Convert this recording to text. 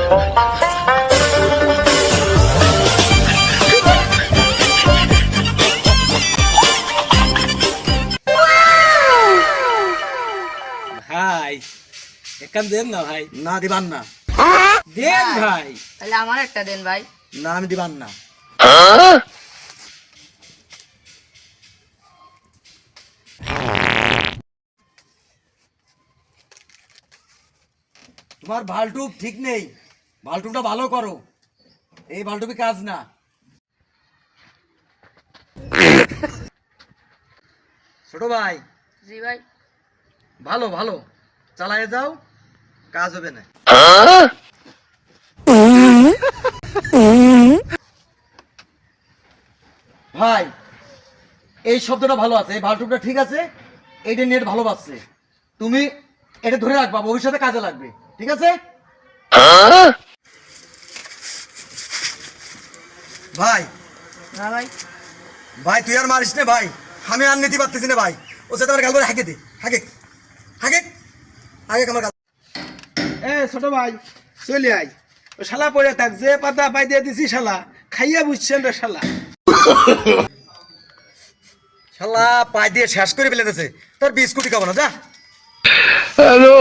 ভাই একান দেন না ভাই। না দিবান না। দেন ভাই। তাহলে আমার একটা দেন ভাই। না আমি দিবান না। তোমার ভালটুপ ঠিক নেই, ভালটুপটা ভালো করো, এই ভালটুপি কাজ না। ছোট ভাই। জি ভাই। ভালো ভালো চালায় যাও, কাজ হবে না। ভাই এই শব্দটা ভালো আছে, এই ভালটুপটা ঠিক আছে, এইটা নেট ভালো পাচ্ছে, তুমি এটা ধরে রাখবা, ভবিষ্যতে কাজে লাগবে, ঠিক আছে? ভাই না ভাই। ভাই তুই আর মারিস না ভাই, আমি আর নিতে পারতেছি না ভাই, ও সাথে আমার গাল করে হাঁকে দে, হাঁকে হাঁকে আগে আমার গাল। এ ছোট ভাই চলে আয়, ও শালা পড়ে থাক, যে পাতা পাই দিয়ে দিছি শালা খাইয়া বুঝছেন রে শালা। শালা পায়ে দিয়ে শেষ করে ফেলে দিয়েছে, তোর বিস্কুটি খাবো না যা। হ্যালো।